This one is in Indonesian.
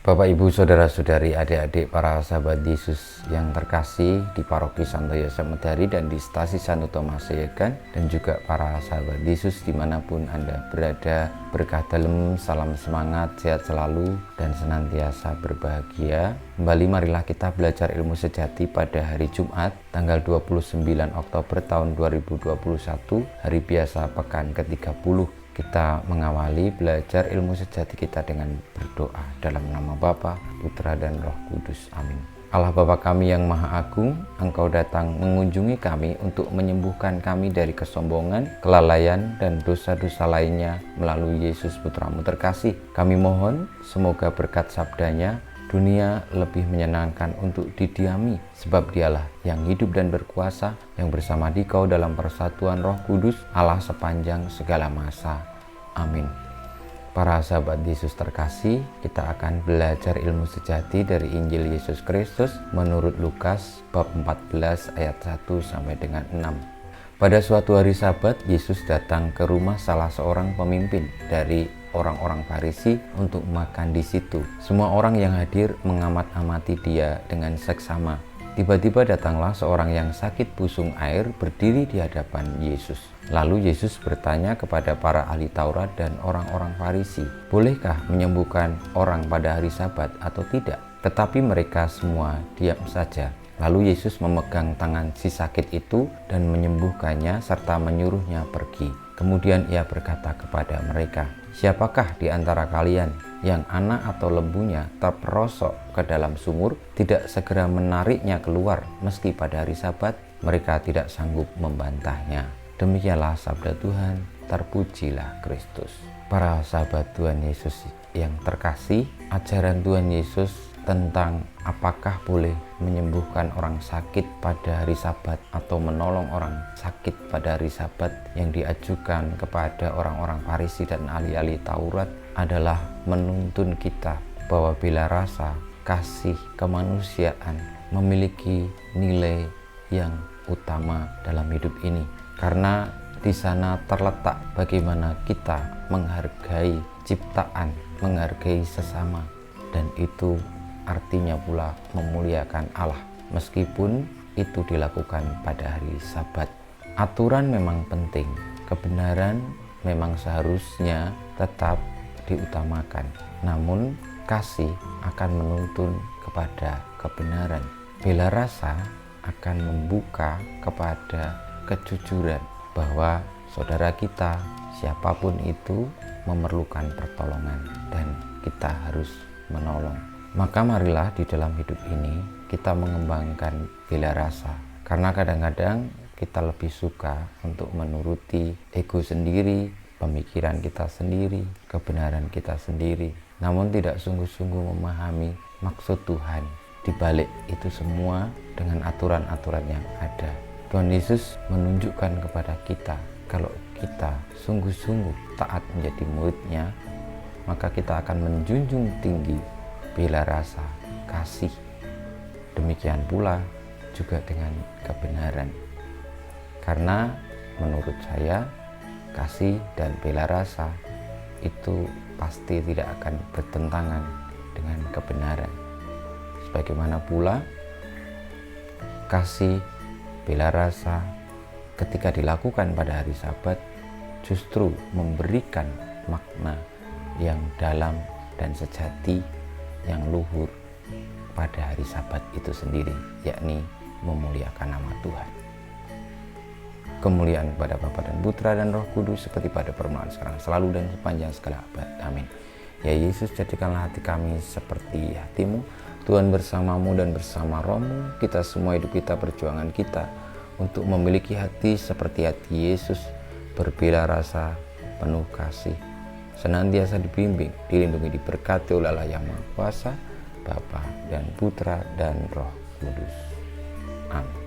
Bapak, Ibu, Saudara-saudari, adik-adik, para sahabat Yesus yang terkasih di Paroki Santo Yosef Medari dan di Stasi Santo Thomas Yegan, dan juga para sahabat Yesus dimanapun Anda berada, berkah dalam, salam semangat, sehat selalu, dan senantiasa berbahagia. Kembali marilah kita belajar ilmu sejati pada hari Jumat, tanggal 29 Oktober tahun 2021, hari biasa pekan ke-30. Kita mengawali belajar ilmu sejati kita dengan berdoa dalam nama Bapa, Putra, dan Roh Kudus. Amin. Allah Bapa kami yang Maha Agung, Engkau datang mengunjungi kami untuk menyembuhkan kami dari kesombongan, kelalaian, dan dosa-dosa lainnya melalui Yesus Putramu terkasih. Kami mohon semoga berkat sabdanya dunia lebih menyenangkan untuk didiami, sebab Dialah yang hidup dan berkuasa, yang bersama Dikau dalam persatuan Roh Kudus, Allah sepanjang segala masa. Amin. Para sahabat Yesus terkasih, kita akan belajar ilmu sejati dari Injil Yesus Kristus menurut Lukas bab 14 ayat 1 sampai dengan 6. Pada suatu hari Sabat, Yesus datang ke rumah salah seorang pemimpin dari orang-orang Farisi untuk makan di situ. Semua orang yang hadir mengamat-amati dia dengan seksama. Tiba-tiba datanglah seorang yang sakit busung air berdiri di hadapan Yesus. Lalu Yesus bertanya kepada para ahli Taurat dan orang-orang Farisi, "Bolehkah menyembuhkan orang pada hari Sabat atau tidak?" Tetapi mereka semua diam saja. Lalu Yesus memegang tangan si sakit itu dan menyembuhkannya serta menyuruhnya pergi. Kemudian ia berkata kepada mereka, "Siapakah di antara kalian yang anak atau lembunya terperosok ke dalam sumur tidak segera menariknya keluar meski pada hari Sabat?" Mereka tidak sanggup membantahnya. Demikianlah sabda Tuhan, terpujilah Kristus. Para sahabat Tuhan Yesus yang terkasih, ajaran Tuhan Yesus tentang apakah boleh menyembuhkan orang sakit pada hari Sabat atau menolong orang sakit pada hari Sabat yang diajukan kepada orang-orang Farisi dan ahli-ahli Taurat adalah menuntun kita bahwa bela rasa, kasih, kemanusiaan memiliki nilai yang utama dalam hidup ini, karena di sana terletak bagaimana kita menghargai ciptaan, menghargai sesama, dan itu artinya pula memuliakan Allah, meskipun itu dilakukan pada hari Sabat. Aturan memang penting, kebenaran memang seharusnya tetap diutamakan, namun kasih akan menuntun kepada kebenaran. Bela rasa akan membuka kepada kejujuran bahwa saudara kita, siapapun itu, memerlukan pertolongan dan kita harus menolong. Maka marilah di dalam hidup ini kita mengembangkan bela rasa, karena kadang-kadang kita lebih suka untuk menuruti ego sendiri, pemikiran kita sendiri, kebenaran kita sendiri, namun tidak sungguh-sungguh memahami maksud Tuhan di balik itu semua dengan aturan-aturan yang ada. Tuhan Yesus menunjukkan kepada kita, kalau kita sungguh-sungguh taat menjadi murid-Nya, maka kita akan menjunjung tinggi bela rasa, kasih. Demikian pula juga dengan kebenaran. Karena menurut saya, kasih dan bela rasa itu pasti tidak akan bertentangan dengan kebenaran. Sebagaimana pula kasih, bela rasa ketika dilakukan pada hari Sabat justru memberikan makna yang dalam dan sejati, yang luhur pada hari Sabat itu sendiri, yakni memuliakan nama Tuhan. Kemuliaan kepada Bapa dan Putra dan Roh Kudus seperti pada permulaan, sekarang, selalu, dan sepanjang segala abad. Amin. Ya Yesus, jadikanlah hati kami seperti hati-Mu. Tuhan bersamamu dan bersama Roh-Mu, kita semua hidup kita, perjuangan kita untuk memiliki hati seperti hati Yesus, berbela rasa, penuh kasih, senantiasa dibimbing, dilindungi, diberkati oleh Allah yang Maha Kuasa, Bapa dan Putra dan Roh Kudus. Amin.